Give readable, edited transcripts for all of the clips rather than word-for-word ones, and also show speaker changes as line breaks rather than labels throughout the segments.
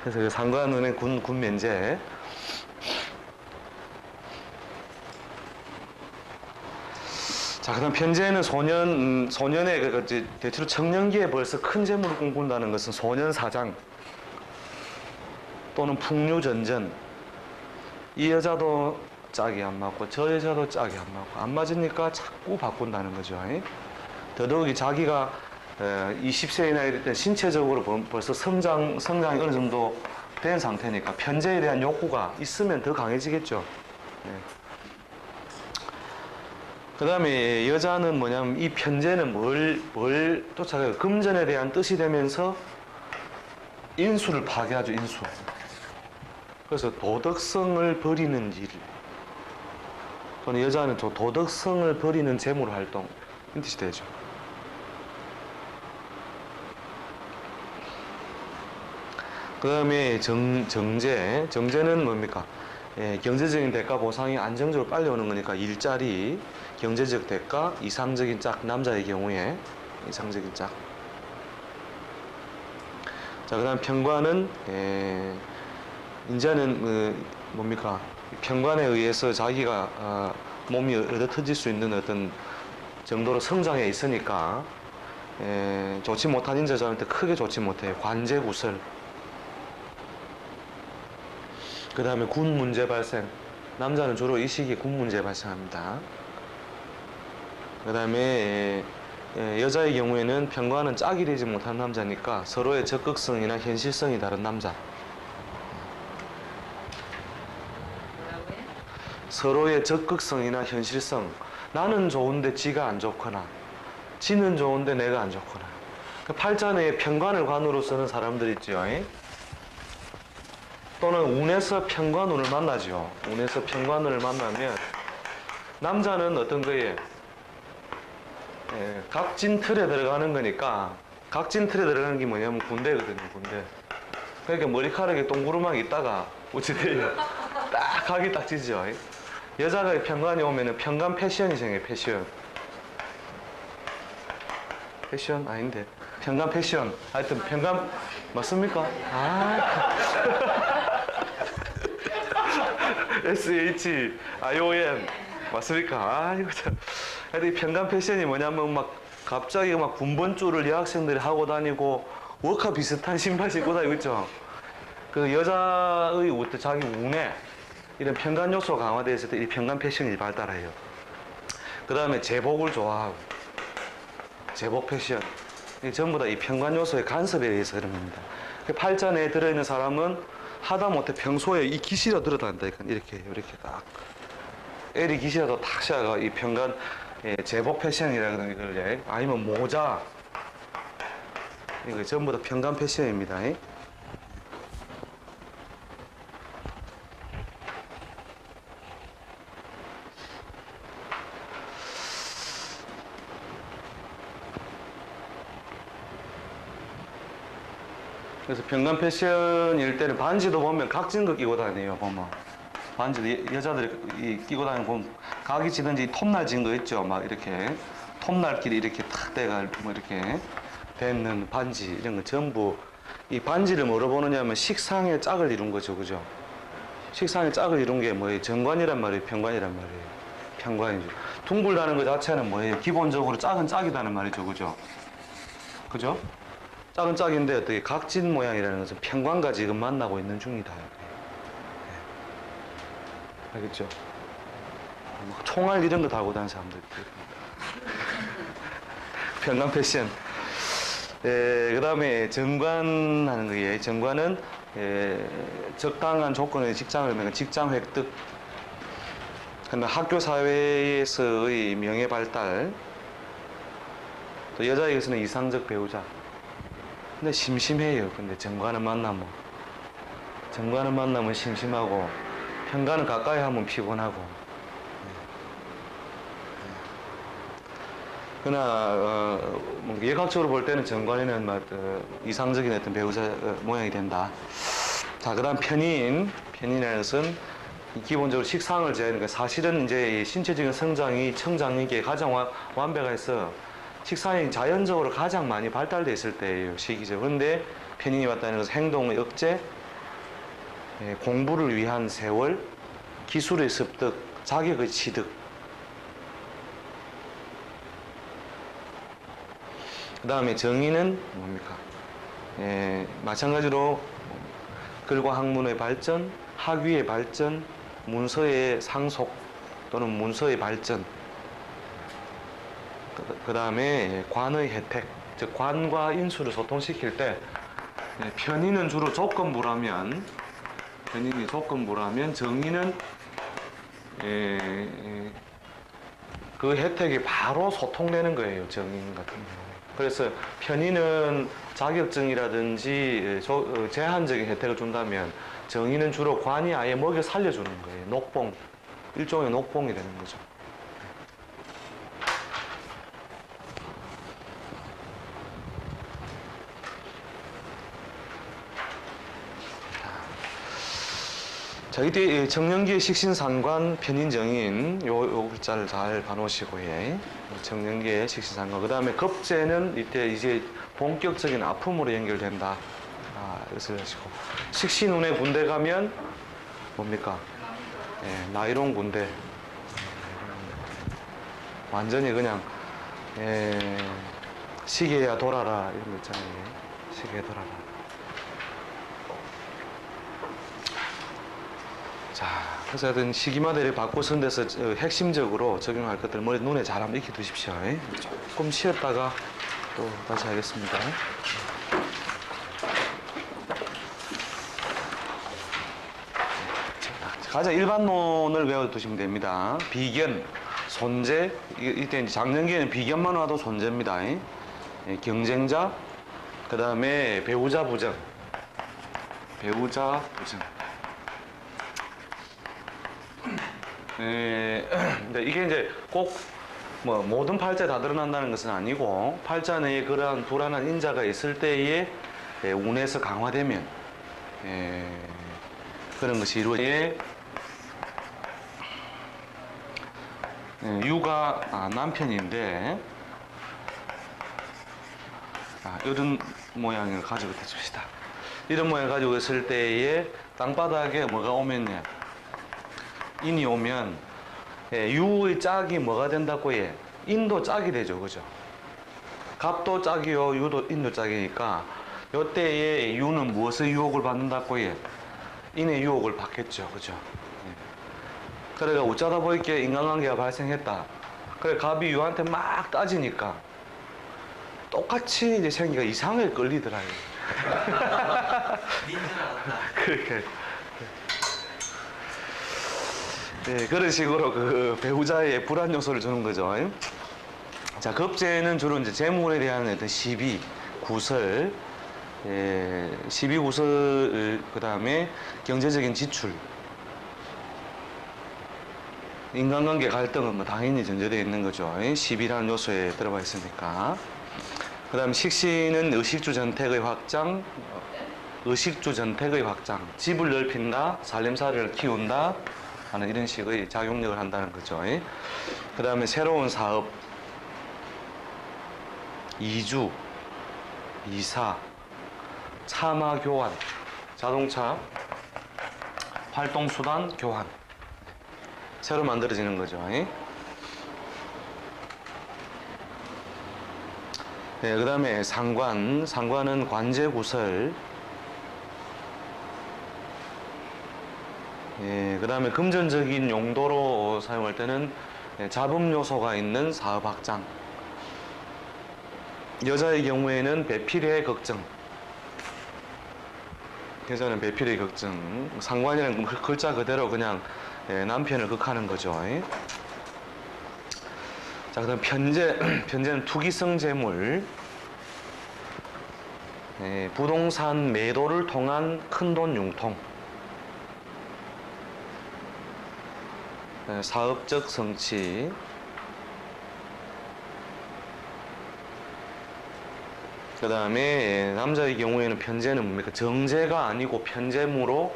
그래서 상관은행 군 면제. 자, 그다음 편제는 소년의 대체로 청년기에 벌써 큰 재물을 꿈꾼다는 것은 소년 사장 또는 풍류전전. 이 여자도 짝이 안 맞고 저 여자도 짝이 안 맞고 안 맞으니까 자꾸 바꾼다는 거죠. 더더욱이 자기가 20세이나 이럴 때 신체적으로 벌써 성장이 어느 정도 된 상태니까 편제에 대한 욕구가 있으면 더 강해지겠죠. 그 다음에 여자는 뭐냐면 이 편제는 뭘 쫓아가요? 금전에 대한 뜻이 되면서 인수를 파괴하죠, 인수. 그래서 도덕성을 버리는 일. 또는 여자는 저 도덕성을 버리는 재물 활동. 이 뜻이 되죠. 그 다음에 정제. 정제는 뭡니까? 경제적인 대가 보상이 안정적으로 빨리 오는 거니까 일자리, 경제적 대가, 이상적인 짝, 남자의 경우에 이상적인 짝. 자, 그 다음 편관은 이제는 뭡니까? 편관에 의해서 자기가 몸이 얻어터질 수 있는 어떤 정도로 성장해 있으니까 좋지 못한 인자자한테 크게 좋지 못해요. 관제구설. 그 다음에 군 문제 발생. 남자는 주로 이 시기에 군 문제 발생합니다. 그 다음에 여자의 경우에는 편관은 짝이 되지 못한 남자니까 서로의 적극성이나 현실성이 다른 남자. 서로의 적극성이나 현실성. 나는 좋은데 지가 안 좋거나 지는 좋은데 내가 안 좋거나. 팔자내에 편관을 관으로 쓰는 사람들 있죠. 또는 운에서 편관운을 만나죠. 운에서 편관운을 만나면 남자는 어떤 거예요? 각진 틀에 들어가는 거니까. 각진 틀에 들어가는 게 뭐냐면 군대거든요. 군대. 그러니까 머리카락에 동구르망이 있다가 어찌돼요? 딱 각이 딱 지죠. 여자가 편관이 오면은 편관 패션이 생겨요. 패션. 패션 아닌데 편관 패션. 하여튼 편관 맞습니까? SHION 맞습니까? 이거 참. 하여튼 편관 패션이 뭐냐면 막 갑자기 막 군번줄을 여학생들이 하고 다니고 워커 비슷한 신발 신고 다니고 있죠. 그 여자의 어떤 자기 운에 이런 편관 요소가 강화되어 있을 때 이 편관 패션이 발달해요. 그 다음에 제복을 좋아하고 제복 패션. 전부 다 이 편관 요소의 간섭에 의해서 그런 겁니다. 팔자 내에 들어있는 사람은 하다못해 평소에 이 기시라 들어다닌다니까 이렇게 딱 L이 기시라도 탁 샤가 이 편관 제복 패션이라는 걸 아니면 모자 이거 전부 다 편관 패션입니다. 그래서 편관 패션일 때는 반지도 보면 각진 거 끼고 다녀요. 보면 반지도 여자들이 끼고 다니는 보면 각이 지든지 톱날 진 거 있죠. 막 이렇게 톱날끼리 이렇게 탁 대가 뭐 이렇게 뱉는 반지 이런 거 전부 이 반지를 뭐로 보느냐면 식상의 짝을 이룬 거죠, 그죠? 식상의 짝을 이룬 게 뭐예요? 정관이란 말이에요, 편관이란 말이에요. 편관이죠. 둥글다는 것 자체는 뭐예요? 기본적으로 짝은 짝이다는 말이죠, 그죠? 그죠? 짝은 짝인데 어떻게 각진 모양이라는 것은 편관과 지금 만나고 있는 중이다. 알겠죠? 총알 이런 거 달고 다니는 사람들. 편관 패션. 그 다음에 정관하는 거예요. 정관은 적당한 조건의 직장을 직장 획득. 그다음에 학교 사회에서의 명예 발달. 또 여자에게서는 이상적 배우자. 근데 심심해요. 근데 정관을 만나면 심심하고 편관은 가까이 하면 피곤하고. 그러나 예각적으로 볼 때는 정관에는 이상적인 어떤 배우자 모양이 된다. 자, 그다음 편인이라는 것은 기본적으로 식상을 제하니까 사실은 이제 신체적인 성장이 청장기에 가장 완벽해서 식상이 자연적으로 가장 많이 발달되어 있을 때예요, 시기죠. 그런데 편인이 왔다는 것은 행동의 억제, 공부를 위한 세월, 기술의 습득, 자격의 취득. 그 다음에 정의는 뭡니까? 마찬가지로 글과 학문의 발전, 학위의 발전, 문서의 상속 또는 문서의 발전. 그 다음에 관의 혜택, 즉 관과 인수를 소통시킬 때 편의는 주로 조건부라면, 정의는 그 혜택이 바로 소통되는 거예요. 정의 같은 경우. 그래서 편의는 자격증이라든지 제한적인 혜택을 준다면 정의는 주로 관이 아예 먹여 살려주는 거예요. 녹봉, 일종의 녹봉이 되는 거죠. 자, 이때 정년기의 식신상관, 편인정인 요 글자를 잘 봐놓으시고, 정년기의 식신상관. 그 다음에 급제는 이때 이제 본격적인 아픔으로 연결된다. 이것을 하시고, 식신운의 군대 가면 뭡니까? 나이론 군대. 완전히 그냥 시계야 돌아라 이런 거 있잖아요. 시계야 돌아라. 자, 그래서 하여튼 시기마다를 바꿔 쓴 데서 핵심적으로 적용할 것들 머리 눈에 잘 한번 익혀 두십시오. 조금 쉬었다가 또 다시 하겠습니다. 가장 일반론을 외워두시면 됩니다. 비견, 손재, 이때 작년기에는 비견만 와도 손재입니다. 경쟁자, 그 다음에 배우자 부정. 근데 이게 이제 꼭 모든 팔자에 다 드러난다는 것은 아니고, 팔자 내에 그러한 불안한 인자가 있을 때에 운에서 강화되면 그런 것이 이루어져. 유가 남편인데 이런 모양을 가지고 있습니다. 이런 모양을 가지고 있을 때에 땅바닥에 뭐가 오면요, 인이 오면 유의 짝이 뭐가 된다고 해? 인도 짝이 되죠, 그죠? 갑도 짝이요, 유도 인도 짝이니까 이때에 유는 무엇의 유혹을 받는다고 해? 인의 유혹을 받겠죠, 그죠? 그래가 어쩌다 보니까 인간관계가 발생했다. 그래 갑이 유한테 막 따지니까 똑같이 이제 생기가 이상하게 끌리더라고요. 그렇게. 그런 식으로 그 배우자의 불안 요소를 주는 거죠. 자, 급제는 주로 이제 재물에 대한 어떤 시비, 구설, 시비 구설, 그 다음에 경제적인 지출, 인간관계 갈등은 뭐 당연히 전제되어 있는 거죠. 시비라는 요소에 들어가 있으니까. 그 다음 식신은 의식주 전택의 확장, 집을 넓힌다, 살림살이를 키운다 하는 이런 식의 작용력을 한다는 거죠. 그 다음에 새로운 사업, 이주, 이사, 차마 교환, 자동차, 활동수단 교환, 새로 만들어지는 거죠. 그 다음에 상관은 관제구설, 그 다음에 금전적인 용도로 사용할 때는 잡음 요소가 있는 사업 확장, 여자의 경우에는 배필의 걱정, 여자는 배필의 걱정, 상관이라는 글자 그대로 그냥 남편을 극하는 거죠. 자, 그 다음 편제는 투기성 재물, 부동산 매도를 통한 큰돈 융통, 사업적 성취, 그 다음에 남자의 경우에는 편제는 뭡니까? 정제가 아니고 편제무로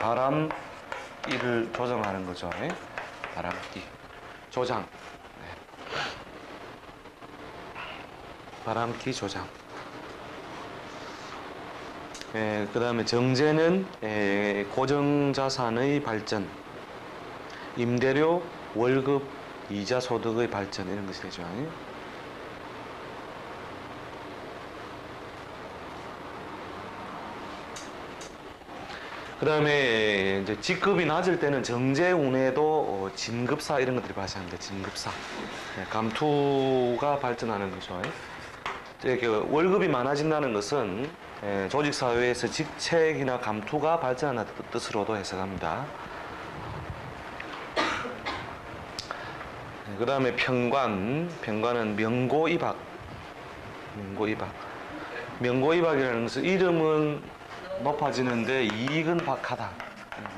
바람기를 조정하는 거죠. 바람기 조장, 바람기 조장. 그 다음에 정제는 고정자산의 발전, 임대료, 월급, 이자 소득의 발전 이런 것이 되죠. 그 다음에 이제 직급이 낮을 때는 정제운에도 진급사 이런 것들이 발생합니다. 진급사. 감투가 발전하는 거죠. 이렇게 월급이 많아진다는 것은 조직사회에서 직책이나 감투가 발전한다는 뜻으로도 해석합니다. 그 다음에 평관은 명고이박. 명고이박이라는 것은 이름은 높아지는데 이익은 박하다.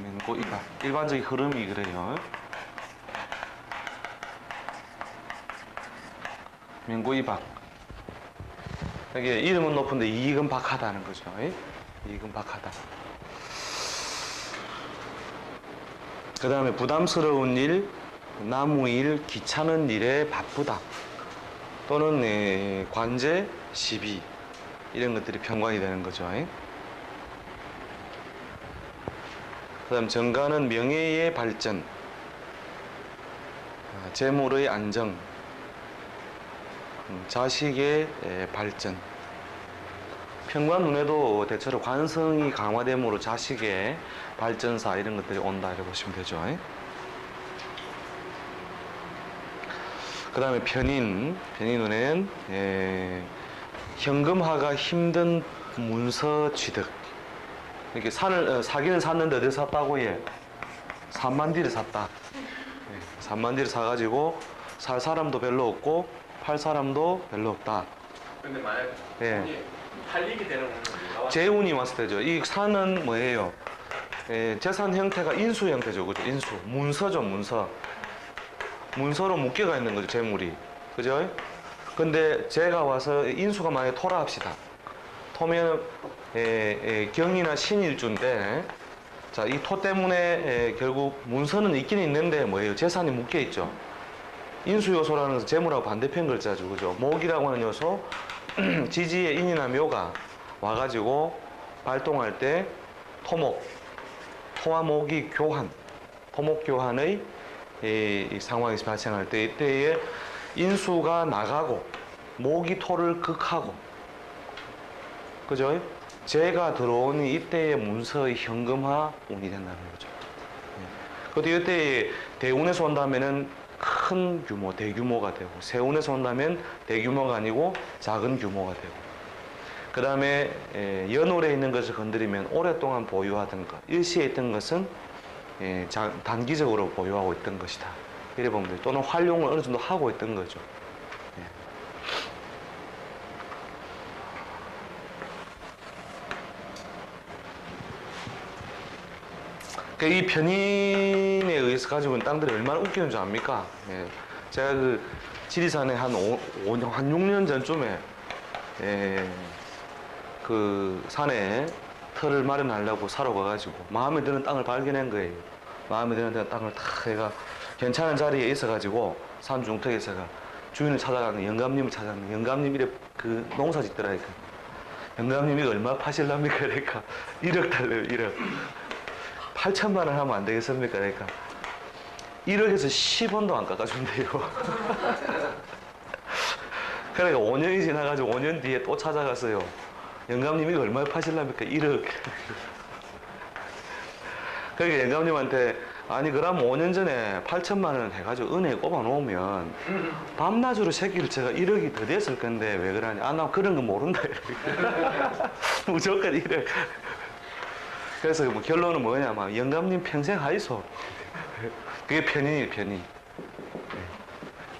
명고이박. 일반적인 흐름이 그래요. 명고이박. 이게 이름은 높은데 이익은 박하다는 거죠. 이익은 박하다. 그 다음에 부담스러운 일, 나무 일, 귀찮은 일에 바쁘다. 또는 관제, 시비 이런 것들이 평관이 되는 거죠. 그 다음 정가는 명예의 발전, 재물의 안정, 자식의 발전. 평관운에도 대체로 관성이 강화됨으로 자식의 발전사 이런 것들이 온다 이렇게 보시면 되죠. 그 다음에 편인운에는 현금화가 힘든 문서 취득. 이렇게 사기는 샀는데 어디서 샀다고 해? 3만 디를 샀다. 3만 디를 사가지고 살 사람도 별로 없고 팔 사람도 별로 없다.
근데 만약에 팔리게 되는 건가요?
재운이 왔을 때죠. 이 산은 뭐예요? 재산 형태가 인수 형태죠. 그죠? 인수. 문서죠, 문서. 문서로 묶여가 있는 거죠, 재물이. 그죠? 근데 제가 와서 인수가 만약에 토라 합시다. 토면 경이나 신일주인데, 자, 이 토 때문에 결국 문서는 있긴 있는데 뭐예요? 재산이 묶여 있죠. 인수 요소라는 것은 재물하고 반대편 글자죠. 그죠? 목이라고 하는 요소, 지지의 인이나 묘가 와가지고 발동할 때 토와 목이 교환, 토목 교환의 이 상황이 발생할 때 이때에 인수가 나가고 목이 토를 극하고, 그죠? 재가 들어오니 이때의 문서의 현금화 운이 된다는 거죠. 그런데 이때 대운에서 온다면은 큰 규모, 대규모가 되고, 세운에서 온다면 대규모가 아니고 작은 규모가 되고, 그 다음에 연월에 있는 것을 건드리면 오랫동안 보유하던 것, 일시에 있던 것은 단기적으로 보유하고 있던 것이다. 이래 보면 돼요. 또는 활용을 어느 정도 하고 있던 거죠. 이 편인에 의해서 가지고 있는 땅들이 얼마나 웃기는 줄 압니까? 제가 그 지리산에 한 6년 전쯤에 그 산에 터를 마련하려고 사러 가가지고 마음에 드는 땅을 발견한 거예요. 마음에 드는 땅을 탁 해가 괜찮은 자리에 있어가지고 산 중턱에서가 주인을 찾아가는 영감님을 찾아가는 영감님 이래 그 농사 짓더라니까. 영감님이 얼마 파실랍니까? 그러니까 1억 달래요. 1억. 8천만 원 하면 안 되겠습니까? 그러니까 1억에서 10원도 안 깎아준대요. 그러니까 5년이 지나가지고 5년 뒤에 또 찾아갔어요. 영감님이 얼마에 파실랍니까? 1억. 그러니까 영감님한테 아니 그럼 5년 전에 8천만 원 해가지고 은행에 꼽아 놓으면 밤낮으로 새끼를 제가 1억이 더 됐을 건데 왜 그러냐? 아, 나 그런 거 모른다. 무조건 1억. 그래서 뭐 결론은 뭐냐? 막 영감님 평생 하이소. 그게 편인이에요, 편인.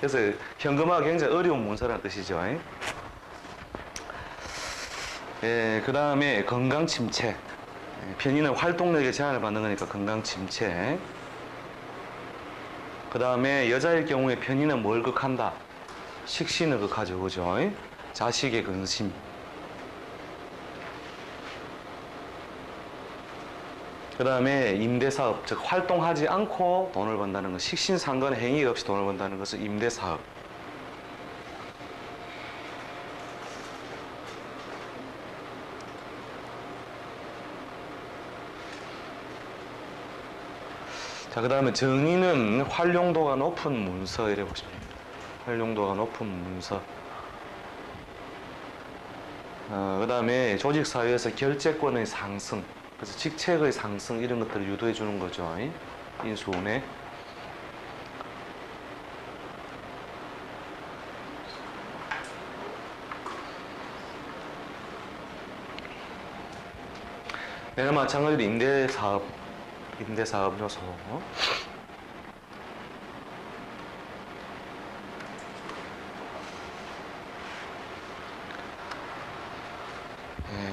그래서 현금화가 굉장히 어려운 문서라는 뜻이죠. 그 다음에 건강 침체. 편인은 활동력에 제한을 받는 거니까 건강 침체. 그 다음에 여자일 경우에 편인은 뭘 극한다? 식신을 극하죠, 그죠? 자식의 근심. 그 다음에 임대사업, 즉 활동하지 않고 돈을 번다는 것, 식신상관 행위 없이 돈을 번다는 것은 임대사업. 자, 그 다음에 정의는 활용도가 높은 문서 이래 보시면 됩니다. 활용도가 높은 문서. 그 다음에 조직사회에서 결재권의 상승, 그래서 직책의 상승 이런 것들을 유도해 주는 거죠. 인수운에. 내가 마찬가지로 임대사업 요소.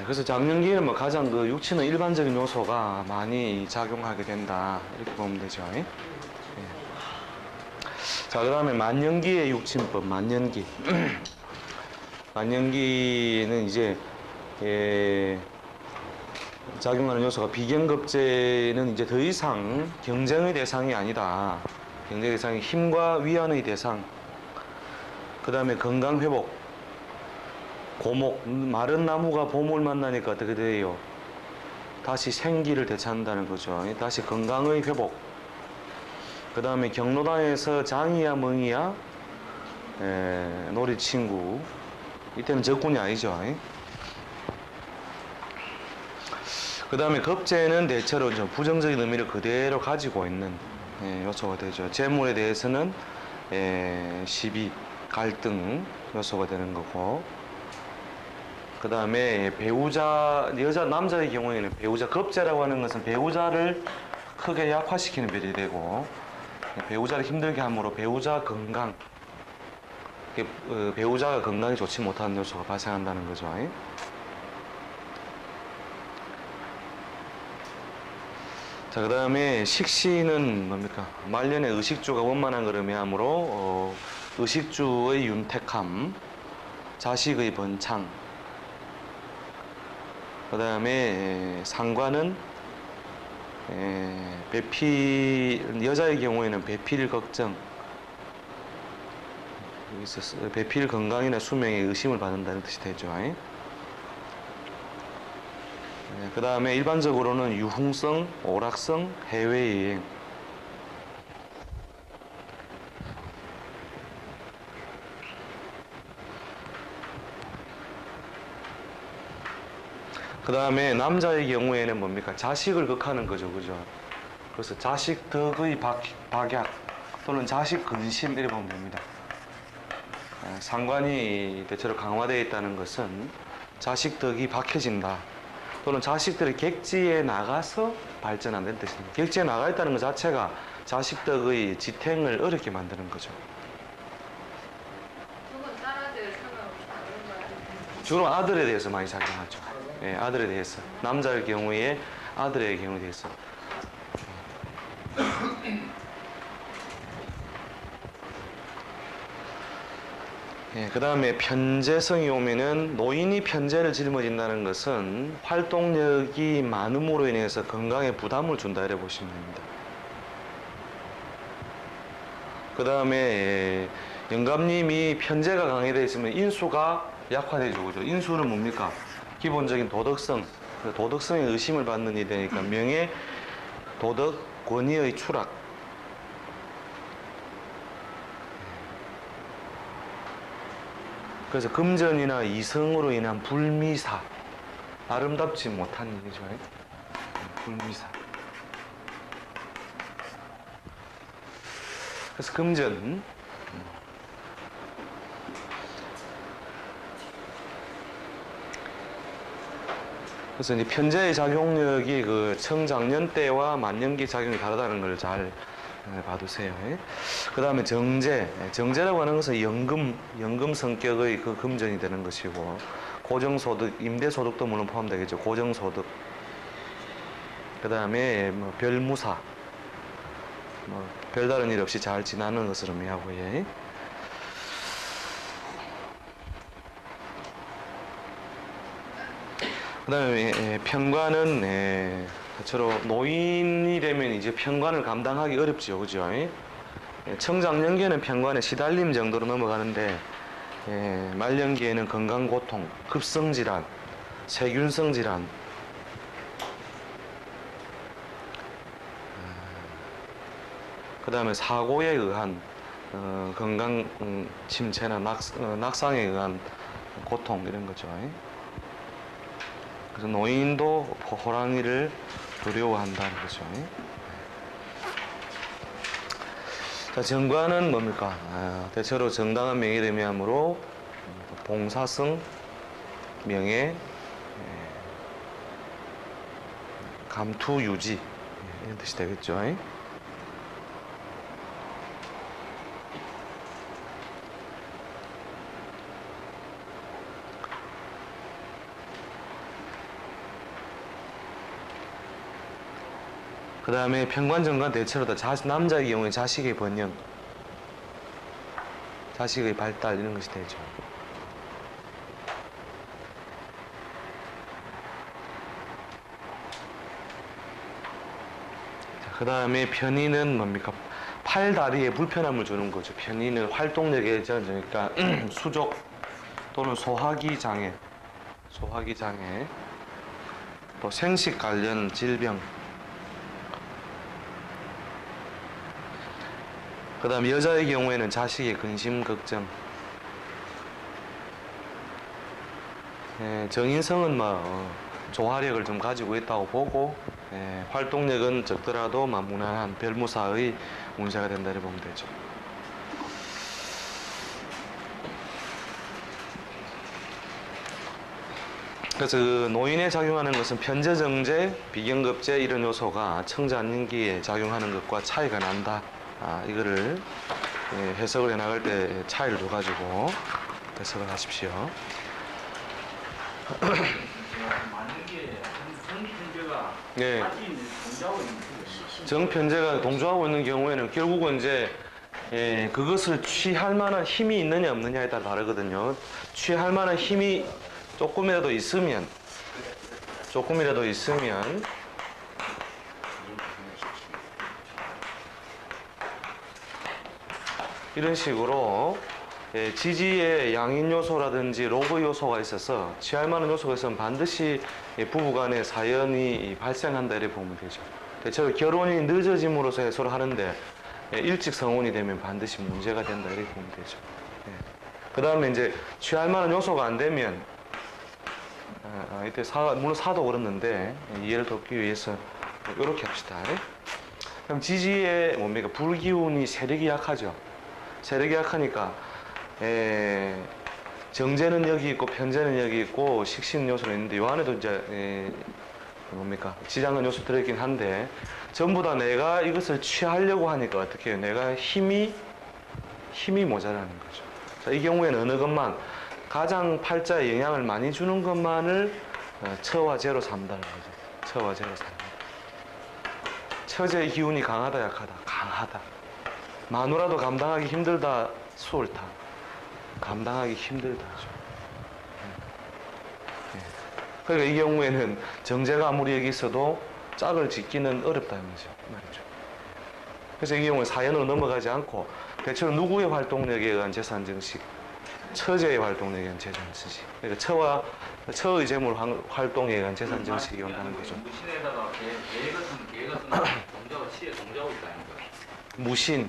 그래서 장년기에는 뭐 가장 그 육친의 일반적인 요소가 많이 작용하게 된다 이렇게 보면 되죠. 자, 그 다음에 만년기의 육친법, 만년기. 만년기는 이제 작용하는 요소가 비경급제는 이제 더 이상 경쟁의 대상이 아니다. 경쟁 대상이 힘과 위안의 대상. 그 다음에 건강회복. 고목, 마른 나무가 봄을 만나니까 어떻게 돼요? 다시 생기를 되찾는다는 거죠. 다시 건강의 회복. 그 다음에 경로당에서 장이야 멍이야 놀이 친구. 이때는 적군이 아니죠. 그 다음에 급제는 대체로 좀 부정적인 의미를 그대로 가지고 있는 요소가 되죠. 재물에 대해서는 시비, 갈등 요소가 되는 거고, 그 다음에 배우자, 남자의 경우에는 배우자, 급제라고 하는 것은 배우자를 크게 약화시키는 별이 되고, 배우자를 힘들게 함으로 배우자 건강, 배우자가 건강이 좋지 못한 요소가 발생한다는 거죠. 자, 그 다음에 식시는 뭡니까? 말년에 의식주가 원만한 걸음에 하므로 의식주의 윤택함, 자식의 번창. 그 다음에 상관은 배필, 여자의 경우에는 배필 걱정, 여기서 배필 건강이나 수명에 의심을 받는다는 뜻이 되죠. 그 다음에 일반적으로는 유흥성, 오락성, 해외여행. 그 다음에 남자의 경우에는 뭡니까? 자식을 극하는 거죠. 그죠? 그래서 자식 덕의 박약 또는 자식 근심 이렇게 보면 됩니다. 상관이 대체로 강화되어 있다는 것은 자식 덕이 박해진다. 또는 자식들이 객지에 나가서 발전한다는 뜻입니다. 객지에 나가 있다는 것 자체가 자식 덕의 지탱을 어렵게 만드는 거죠.
그건 딸아들 상관없이 다른 거야.
주로 아들에 대해서 많이 작용하죠. 아들에 대해서. 남자의 경우에 아들의 경우에 대해서. 그 다음에 편재성이 오면은 노인이 편재를 짊어진다는 것은 활동력이 많음으로 인해서 건강에 부담을 준다 이래 보시면 됩니다. 그 다음에 영감님이 편재가 강해되어 있으면 인수가 약화되죠. 그죠? 인수는 뭡니까? 기본적인 도덕성, 도덕성에 의심을 받는 일이 되니까 명예, 도덕, 권위의 추락. 그래서 금전이나 이성으로 인한 불미사, 아름답지 못한 일이죠. 불미사. 그래서 금전. 그래서 이제 편재의 작용력이 그 청장년 때와 만년기 작용이 다르다는 걸 잘 봐두세요. 그 다음에 정제. 정제라고 하는 것은 연금 성격의 그 금전이 되는 것이고, 고정소득, 임대소득도 물론 포함되겠죠. 고정소득. 그 다음에 뭐 별무사. 뭐 별다른 일 없이 잘 지나는 것을 의미하고요. 그 다음에 편관은 대체로 노인이 되면 이제 편관을 감당하기 어렵죠. 그죠? 청장년기에는 편관에 시달림 정도로 넘어가는데 말년기에는 건강고통, 급성질환, 세균성질환, 그 다음에 사고에 의한 건강 침체나 낙상에 의한 고통 이런 거죠. 그래서 노인도 호랑이를 두려워한다는 거죠. 자, 정관은 뭡니까? 대체로 정당한 명예를 의미하므로 봉사성, 명예, 감투, 유지 이런 뜻이 되겠죠. 그 다음에 편관정관 대체로 다 남자의 경우에 자식의 번영, 자식의 발달 이런 것이 되죠. 그 다음에 편인은 뭡니까? 팔, 다리에 불편함을 주는 거죠. 편인은 활동력에 그러니까 수족 또는 소화기 장애, 또 생식 관련 질병. 그 다음 여자의 경우에는 자식의 근심 걱정. 정인성은 조화력을 좀 가지고 있다고 보고, 활동력은 적더라도 무난한 별무사의 운세가 된다 이렇게 보면 되죠. 그래서 그 노인에 작용하는 것은 편제정제, 비경급제 이런 요소가 청자년기에 작용하는 것과 차이가 난다. 이거를 해석을 해나갈 때 차이를 둬가지고 해석을 하십시오. 네. 정편제가 동조하고 있는 경우에는 결국은 이제 그것을 취할 만한 힘이 있느냐 없느냐에 따라 다르거든요. 취할 만한 힘이 조금이라도 있으면 이런 식으로 지지의 양인 요소라든지 로그 요소가 있어서 취할 만한 요소가 있으면 반드시 부부간에 사연이 발생한다 이렇게 보면 되죠. 대체로 결혼이 늦어짐으로써 해소를 하는데 일찍 성혼이 되면 반드시 문제가 된다 이렇게 보면 되죠. 그 다음에 이제 취할 만한 요소가 안 되면 이때 물론 사도 그렇는데 이해를 돕기 위해서 이렇게 합시다. 그럼 지지의 뭡니까? 불기운이 세력이 약하죠. 세력이 약하니까 정제는 여기 있고 편제는 여기 있고 식신 요소는 있는데 요 안에도 이제 뭡니까? 지장은 요소 들어있긴 한데 전부 다 내가 이것을 취하려고 하니까 어떻게 해요? 내가 힘이 모자라는 거죠. 자, 이 경우에는 어느 것만 가장 팔자에 영향을 많이 주는 것만을 처와 제로 삼다는 거죠. 처와 제로 삼다. 처제의 기운이 강하다 약하다? 강하다. 마누라도 감당하기 힘들다, 수월타. 감당하기 힘들다죠. 그러니까 이 경우에는 정제가 아무리 여기 있어도 짝을 짓기는 어렵다는 거죠. 말이죠. 그래서 이 경우에 사연으로 넘어가지 않고 대체로 누구의 활동력에 의한 재산 증식, 처제의 활동력에 의한 재산 증식. 그러니까 처의 재물 활동에 의한 재산 증식이 온다는 거죠.
무신에다가 개 같은 동자가 치에 동자고 있다는 거예요.
무신.